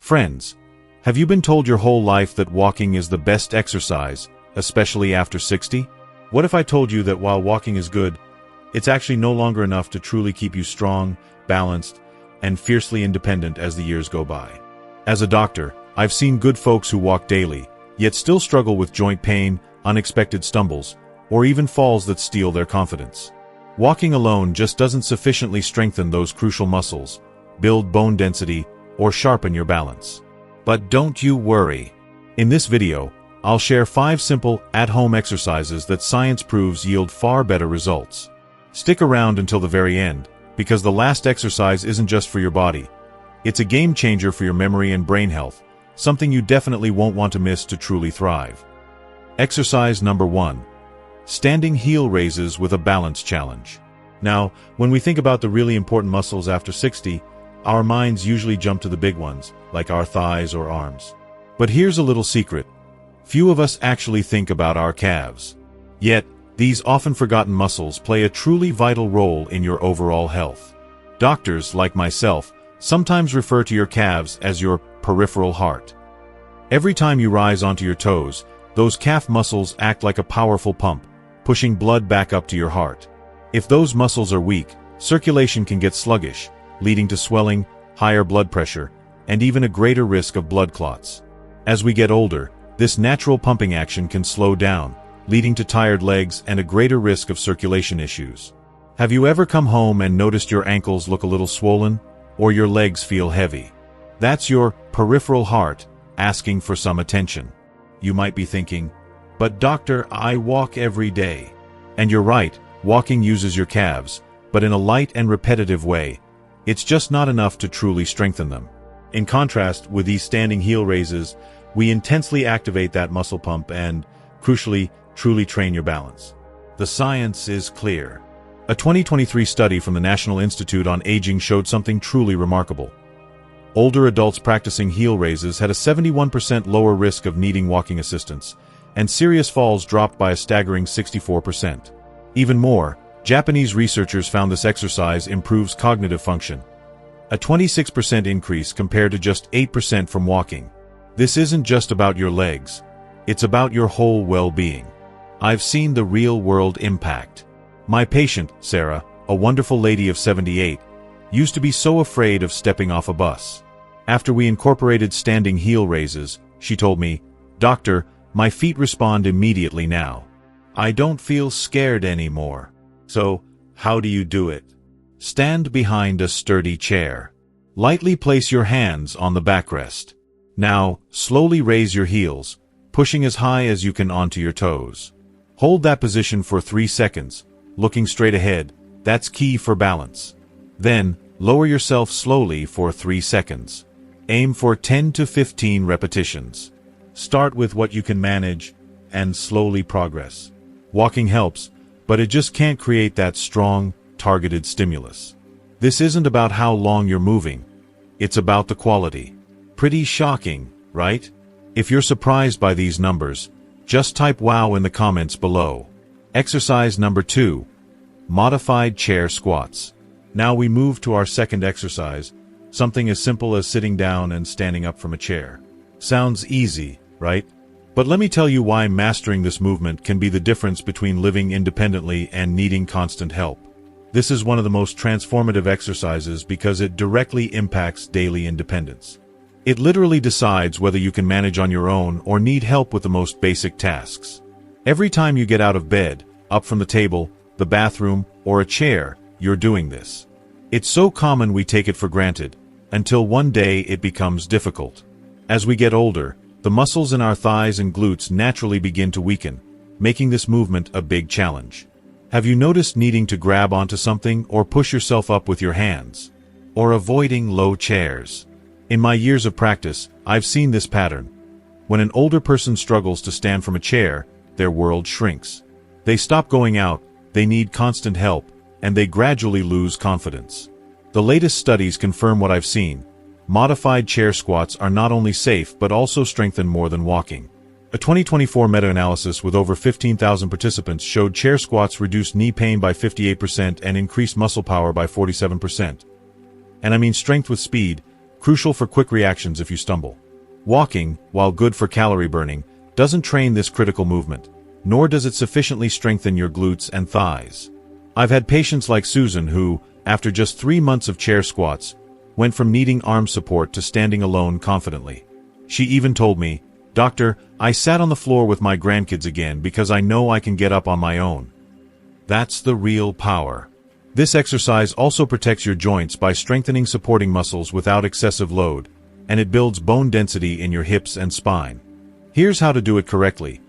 Friends, have you been told your whole life that walking is the best exercise, especially after 60? What if I told you that while walking is good, it's actually no longer enough to truly keep you strong, balanced, and fiercely independent as the years go by? As a doctor, I've seen good folks who walk daily, yet still struggle with joint pain, unexpected stumbles, or even falls that steal their confidence. Walking alone just doesn't sufficiently strengthen those crucial muscles, build bone density, or sharpen your balance. But don't you worry. In this video, I'll share 5 simple, at-home exercises that science proves yield far better results. Stick around until the very end, because the last exercise isn't just for your body. It's a game changer for your memory and brain health, something you definitely won't want to miss to truly thrive. Exercise number 1. Standing heel raises with a balance challenge. Now, when we think about the really important muscles after 60, our minds usually jump to the big ones, like our thighs or arms. But here's a little secret. Few of us actually think about our calves. Yet, these often forgotten muscles play a truly vital role in your overall health. Doctors, like myself, sometimes refer to your calves as your peripheral heart. Every time you rise onto your toes, those calf muscles act like a powerful pump, pushing blood back up to your heart. If those muscles are weak, circulation can get sluggish, leading to swelling, higher blood pressure, and even a greater risk of blood clots. As we get older, this natural pumping action can slow down, leading to tired legs and a greater risk of circulation issues. Have you ever come home and noticed your ankles look a little swollen, or your legs feel heavy? That's your peripheral heart asking for some attention. You might be thinking, "But doctor, I walk every day." And you're right, walking uses your calves, but in a light and repetitive way. It's just not enough to truly strengthen them. In contrast, with these standing heel raises, we intensely activate that muscle pump and, crucially, truly train your balance. The science is clear. A 2023 study from the National Institute on Aging showed something truly remarkable. Older adults practicing heel raises had a 71% lower risk of needing walking assistance, and serious falls dropped by a staggering 64%. Even more, Japanese researchers found this exercise improves cognitive function, a 26% increase compared to just 8% from walking. This isn't just about your legs, it's about your whole well-being. I've seen the real-world impact. My patient, Sarah, a wonderful lady of 78, used to be so afraid of stepping off a bus. After we incorporated standing heel raises, she told me, "Doctor, my feet respond immediately now. I don't feel scared anymore." So, how do you do it? Stand behind a sturdy chair. Lightly place your hands on the backrest. Now, slowly raise your heels, pushing as high as you can onto your toes. Hold that position for 3 seconds, looking straight ahead. That's key for balance. Then, lower yourself slowly for 3 seconds. Aim for 10 to 15 repetitions. Start with what you can manage, and slowly progress. Walking helps, but it just can't create that strong, targeted stimulus. This isn't about how long you're moving. It's about the quality. Pretty shocking, right? If you're surprised by these numbers, just type "wow" in the comments below. Exercise number 2. Modified chair squats. Now we move to our second exercise, something as simple as sitting down and standing up from a chair. Sounds easy, right? But let me tell you why mastering this movement can be the difference between living independently and needing constant help. This is one of the most transformative exercises because it directly impacts daily independence. It literally decides whether you can manage on your own or need help with the most basic tasks. Every time you get out of bed, up from the table, the bathroom, or a chair, you're doing this. It's so common we take it for granted, until one day it becomes difficult. As we get older, the muscles in our thighs and glutes naturally begin to weaken, making this movement a big challenge. Have you noticed needing to grab onto something or push yourself up with your hands? Or avoiding low chairs? In my years of practice, I've seen this pattern. When an older person struggles to stand from a chair, their world shrinks. They stop going out, they need constant help, and they gradually lose confidence. The latest studies confirm what I've seen. Modified chair squats are not only safe but also strengthen more than walking. A 2024 meta-analysis with over 15,000 participants showed chair squats reduce knee pain by 58% and increase muscle power by 47%. And I mean strength with speed, crucial for quick reactions if you stumble. Walking, while good for calorie burning, doesn't train this critical movement, nor does it sufficiently strengthen your glutes and thighs. I've had patients like Susan who, after just 3 months of chair squats, went from needing arm support to standing alone confidently. She even told me, "Doctor, I sat on the floor with my grandkids again because I know I can get up on my own." That's the real power. This exercise also protects your joints by strengthening supporting muscles without excessive load, and it builds bone density in your hips and spine. Here's how to do it correctly.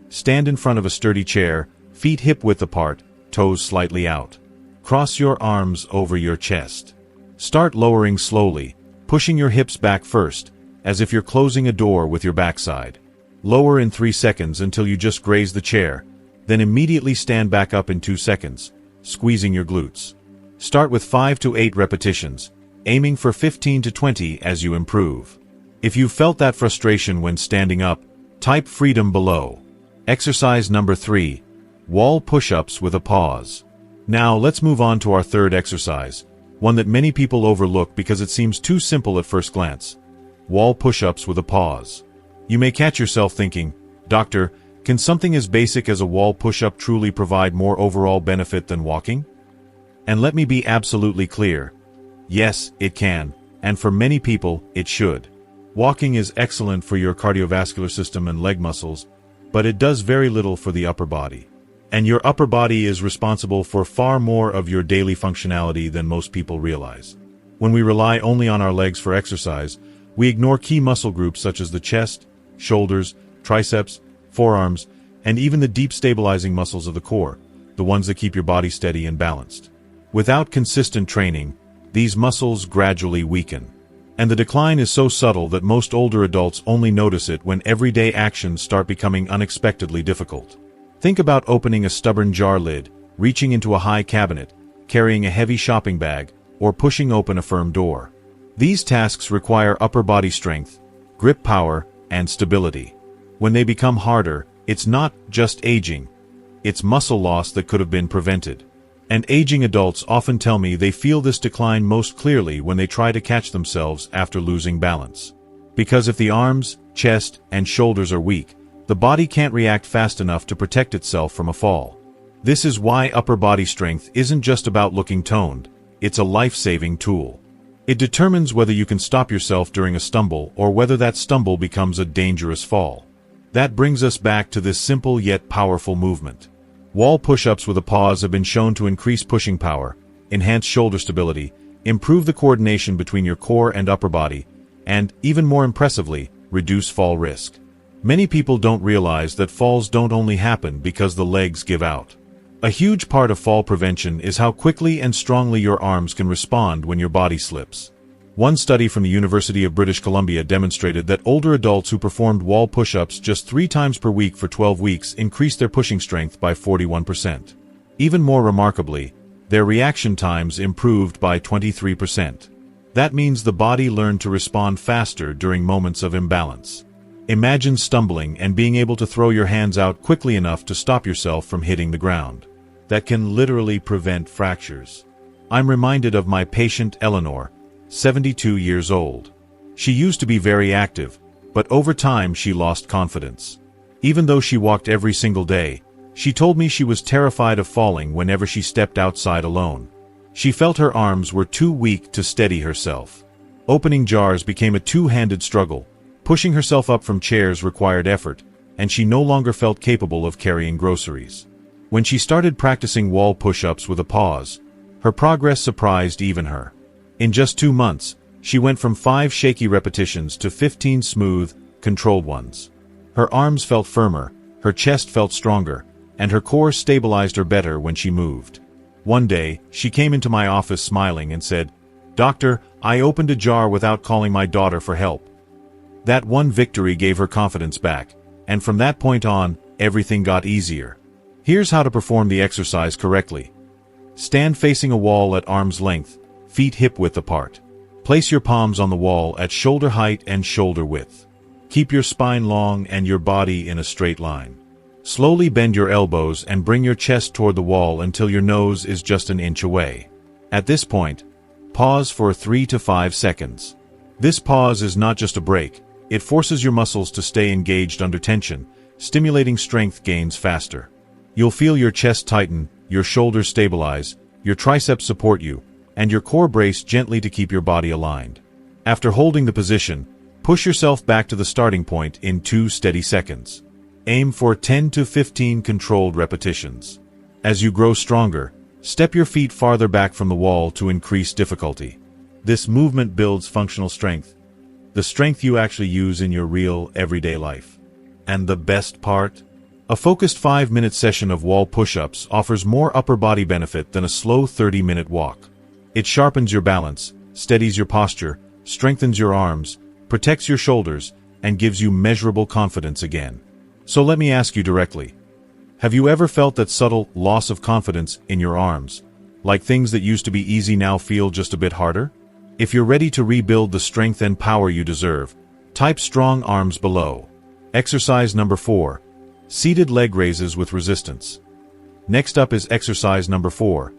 Stand in front of a sturdy chair, feet hip-width apart, toes slightly out. Cross your arms over your chest. Start lowering slowly, pushing your hips back first, as if you're closing a door with your backside. Lower in 3 seconds until you just graze the chair, then immediately stand back up in 2 seconds, squeezing your glutes. Start with 5 to 8 repetitions, aiming for 15 to 20 as you improve. If you felt that frustration when standing up, type freedom below. Exercise number 3. Wall push-ups with a pause. Now let's move on to our third exercise, one that many people overlook because it seems too simple at first glance. Wall push-ups with a pause. You may catch yourself thinking, "Doctor, can something as basic as a wall push-up truly provide more overall benefit than walking?" And let me be absolutely clear. Yes, it can, and for many people, it should. Walking is excellent for your cardiovascular system and leg muscles, but it does very little for the upper body. And your upper body is responsible for far more of your daily functionality than most people realize. When we rely only on our legs for exercise, we ignore key muscle groups such as the chest, shoulders, triceps, forearms, and even the deep stabilizing muscles of the core, the ones that keep your body steady and balanced. Without consistent training, these muscles gradually weaken. And the decline is so subtle that most older adults only notice it when everyday actions start becoming unexpectedly difficult. Think about opening a stubborn jar lid, reaching into a high cabinet, carrying a heavy shopping bag, or pushing open a firm door. These tasks require upper body strength, grip power, and stability. When they become harder, it's not just aging. It's muscle loss that could have been prevented. And aging adults often tell me they feel this decline most clearly when they try to catch themselves after losing balance. Because if the arms, chest, and shoulders are weak, the body can't react fast enough to protect itself from a fall. This is why upper body strength isn't just about looking toned, it's a life-saving tool. It determines whether you can stop yourself during a stumble or whether that stumble becomes a dangerous fall. That brings us back to this simple yet powerful movement. Wall push-ups with a pause have been shown to increase pushing power, enhance shoulder stability, improve the coordination between your core and upper body, and, even more impressively, reduce fall risk. Many people don't realize that falls don't only happen because the legs give out. A huge part of fall prevention is how quickly and strongly your arms can respond when your body slips. One study from the University of British Columbia demonstrated that older adults who performed wall push-ups just 3 times per week for 12 weeks increased their pushing strength by 41%. Even more remarkably, their reaction times improved by 23%. That means the body learned to respond faster during moments of imbalance. Imagine stumbling and being able to throw your hands out quickly enough to stop yourself from hitting the ground. That can literally prevent fractures. I'm reminded of my patient Eleanor, 72 years old. She used to be very active, but over time she lost confidence. Even though she walked every single day, she told me she was terrified of falling whenever she stepped outside alone. She felt her arms were too weak to steady herself. Opening jars became a two-handed struggle. Pushing herself up from chairs required effort, and she no longer felt capable of carrying groceries. When she started practicing wall push-ups with a pause, her progress surprised even her. In just 2 months, she went from 5 shaky repetitions to 15 smooth, controlled ones. Her arms felt firmer, her chest felt stronger, and her core stabilized her better when she moved. One day, she came into my office smiling and said, "Doctor, I opened a jar without calling my daughter for help." That one victory gave her confidence back, and from that point on, everything got easier. Here's how to perform the exercise correctly. Stand facing a wall at arm's length, feet hip-width apart. Place your palms on the wall at shoulder height and shoulder width. Keep your spine long and your body in a straight line. Slowly bend your elbows and bring your chest toward the wall until your nose is just an inch away. At this point, pause for 3 to 5 seconds. This pause is not just a break, it forces your muscles to stay engaged under tension, stimulating strength gains faster. You'll feel your chest tighten, your shoulders stabilize, your triceps support you, and your core brace gently to keep your body aligned. After holding the position, push yourself back to the starting point in 2 steady seconds. Aim for 10 to 15 controlled repetitions. As you grow stronger, step your feet farther back from the wall to increase difficulty. This movement builds functional strength, the strength you actually use in your real, everyday life. And the best part? A focused 5-minute session of wall push-ups offers more upper body benefit than a slow 30-minute walk. It sharpens your balance, steadies your posture, strengthens your arms, protects your shoulders, and gives you measurable confidence again. So let me ask you directly. Have you ever felt that subtle loss of confidence in your arms? Like things that used to be easy now feel just a bit harder? If you're ready to rebuild the strength and power you deserve, type strong arms below. Exercise number 4. Seated leg raises with resistance. Next up is exercise number 4.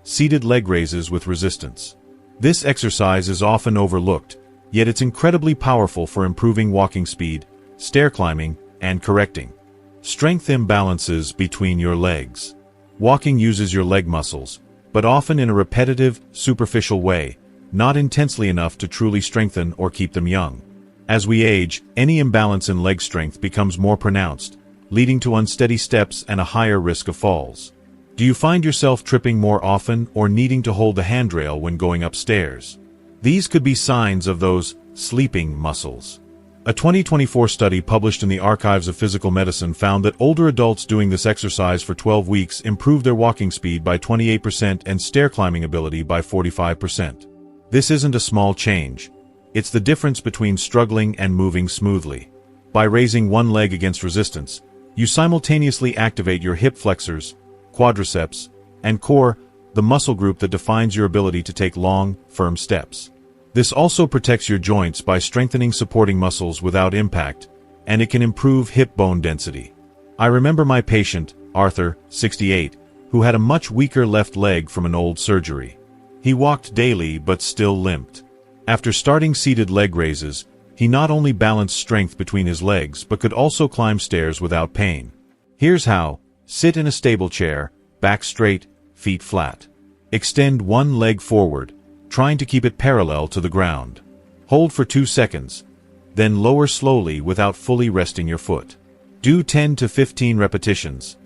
Seated leg raises with resistance. This exercise is often overlooked, yet it's incredibly powerful for improving walking speed, stair climbing, and correcting strength imbalances between your legs. Walking uses your leg muscles, but often in a repetitive, superficial way, not intensely enough to truly strengthen or keep them young. As we age, any imbalance in leg strength becomes more pronounced, leading to unsteady steps and a higher risk of falls. Do you find yourself tripping more often or needing to hold the handrail when going upstairs? These could be signs of those sleeping muscles. A 2024 study published in the Archives of Physical Medicine found that older adults doing this exercise for 12 weeks improved their walking speed by 28% and stair climbing ability by 45%. This isn't a small change. It's the difference between struggling and moving smoothly. By raising one leg against resistance, you simultaneously activate your hip flexors, quadriceps, and core, the muscle group that defines your ability to take long, firm steps. This also protects your joints by strengthening supporting muscles without impact, and it can improve hip bone density. I remember my patient, Arthur, 68, who had a much weaker left leg from an old surgery. He walked daily but still limped. After starting seated leg raises, he not only balanced strength between his legs but could also climb stairs without pain. Here's how. Sit in a stable chair, back straight, feet flat. Extend one leg forward, trying to keep it parallel to the ground. Hold for 2 seconds, then lower slowly without fully resting your foot. Do 10 to 15 repetitions.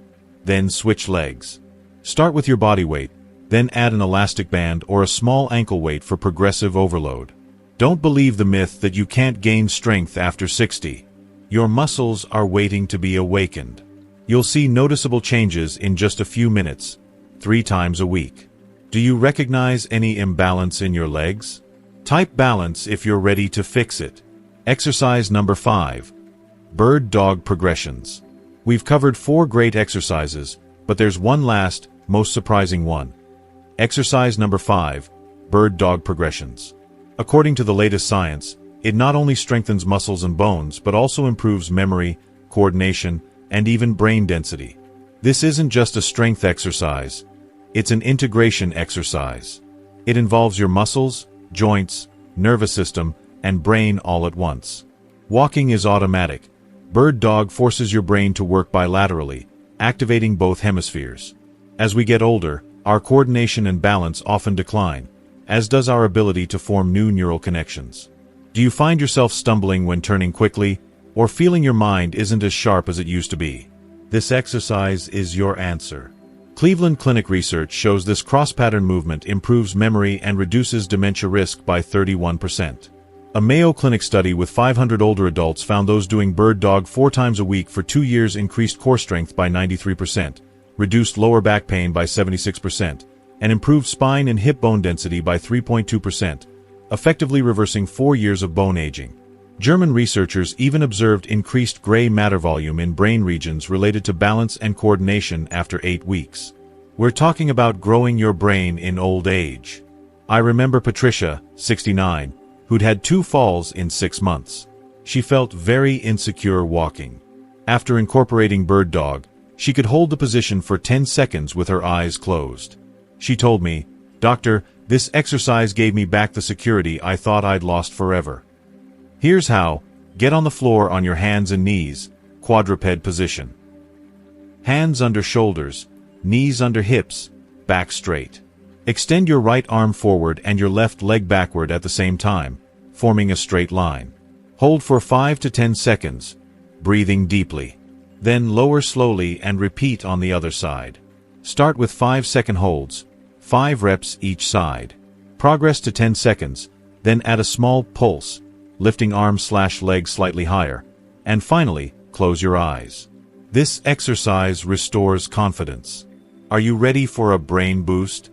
Then switch legs. Start with your body weight, then add an elastic band or a small ankle weight for progressive overload. Don't believe the myth that you can't gain strength after 60. Your muscles are waiting to be awakened. You'll see noticeable changes in just a few minutes, 3 times a week. Do you recognize any imbalance in your legs? Type balance if you're ready to fix it. Exercise number 5. Bird dog progressions. We've covered 4 great exercises, but there's one last, most surprising one. Exercise number 5. Bird dog progressions. According to the latest science, it not only strengthens muscles and bones but also improves memory, coordination, and even brain density. This isn't just a strength exercise. It's an integration exercise. It involves your muscles, joints, nervous system, and brain all at once. Walking is automatic. Bird dog forces your brain to work bilaterally, activating both hemispheres. As we get older, our coordination and balance often decline, as does our ability to form new neural connections. Do you find yourself stumbling when turning quickly, or feeling your mind isn't as sharp as it used to be? This exercise is your answer. Cleveland Clinic research shows this cross-pattern movement improves memory and reduces dementia risk by 31%. A Mayo Clinic study with 500 older adults found those doing bird dog 4 times a week for 2 years increased core strength by 93%, reduced lower back pain by 76%, and improved spine and hip bone density by 3.2%, effectively reversing 4 years of bone aging. German researchers even observed increased gray matter volume in brain regions related to balance and coordination after 8 weeks. We're talking about growing your brain in old age. I remember Patricia, 69, who'd had 2 falls in 6 months. She felt very insecure walking. After incorporating bird dog, she could hold the position for 10 seconds with her eyes closed. She told me, "Doctor, this exercise gave me back the security I thought I'd lost forever." Here's how. Get on the floor on your hands and knees, quadruped position. Hands under shoulders, knees under hips, back straight. Extend your right arm forward and your left leg backward at the same time, forming a straight line. Hold for 5 to 10 seconds, breathing deeply. Then lower slowly and repeat on the other side. Start with 5-second holds, 5 reps each side. Progress to 10 seconds, then add a small pulse, lifting arm/leg slightly higher. And finally, close your eyes. This exercise restores confidence. Are you ready for a brain boost?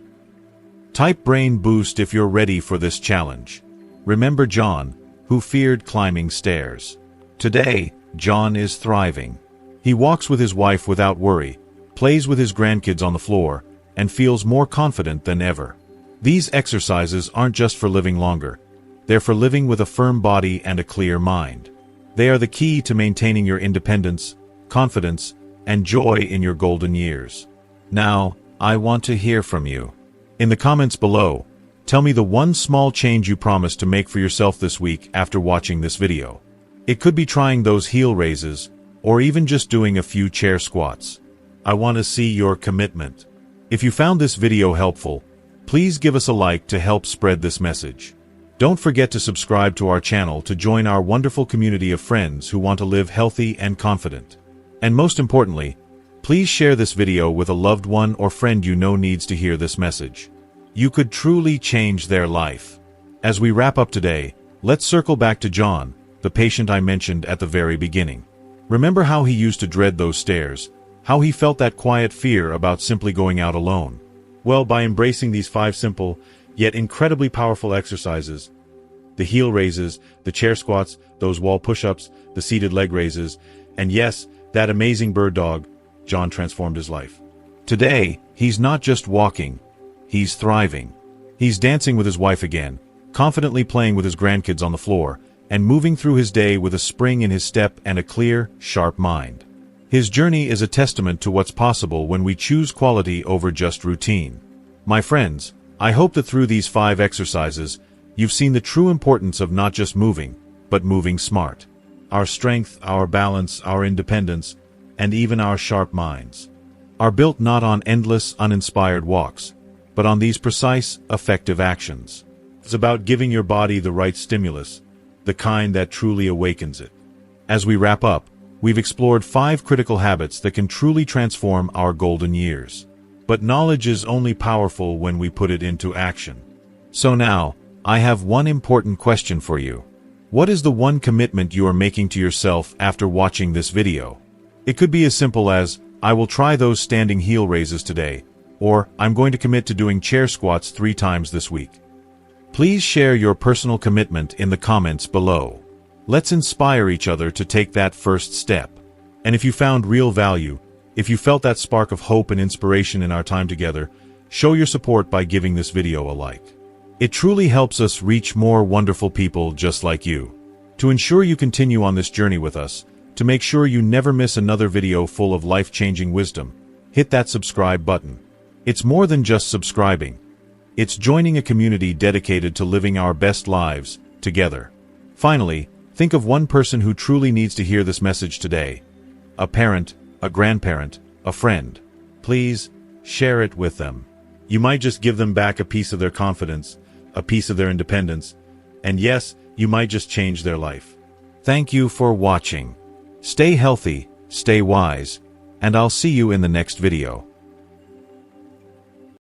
Type brain boost if you're ready for this challenge. Remember John, who feared climbing stairs. Today, John is thriving. He walks with his wife without worry, plays with his grandkids on the floor, and feels more confident than ever. These exercises aren't just for living longer. They're for living with a firm body and a clear mind. They are the key to maintaining your independence, confidence, and joy in your golden years. Now, I want to hear from you. In the comments below, tell me the one small change you promised to make for yourself this week after watching this video. It could be trying those heel raises, or even just doing a few chair squats. I want to see your commitment. If you found this video helpful, please give us a like to help spread this message. Don't forget to subscribe to our channel to join our wonderful community of friends who want to live healthy and confident. And most importantly, please share this video with a loved one or friend you know needs to hear this message. You could truly change their life. As we wrap up today, let's circle back to John, the patient I mentioned at the very beginning. Remember how he used to dread those stairs, how he felt that quiet fear about simply going out alone? Well, by embracing these 5 simple, yet incredibly powerful exercises, the heel raises, the chair squats, those wall push-ups, the seated leg raises, and yes, that amazing bird dog, John transformed his life. Today, he's not just walking, he's thriving. He's dancing with his wife again, confidently playing with his grandkids on the floor, and moving through his day with a spring in his step and a clear, sharp mind. His journey is a testament to what's possible when we choose quality over just routine. My friends, I hope that through these 5 exercises, you've seen the true importance of not just moving, but moving smart. Our strength, our balance, our independence, and even our sharp minds are built not on endless, uninspired walks, but on these precise, effective actions. It's about giving your body the right stimulus, the kind that truly awakens it. As we wrap up, we've explored 5 critical habits that can truly transform our golden years. But knowledge is only powerful when we put it into action. So now, I have one important question for you. What is the one commitment you are making to yourself after watching this video? It could be as simple as, I will try those standing heel raises today, or I'm going to commit to doing chair squats 3 times this week. Please share your personal commitment in the comments below. Let's inspire each other to take that first step. And if you found real value, if you felt that spark of hope and inspiration in our time together, show your support by giving this video a like. It truly helps us reach more wonderful people just like you. To ensure you continue on this journey with us, to make sure you never miss another video full of life-changing wisdom, hit that subscribe button. It's more than just subscribing. It's joining a community dedicated to living our best lives together. Finally, think of one person who truly needs to hear this message today. A parent, a grandparent, a friend. Please, share it with them. You might just give them back a piece of their confidence, a piece of their independence, and yes, you might just change their life. Thank you for watching. Stay healthy, stay wise, and I'll see you in the next video.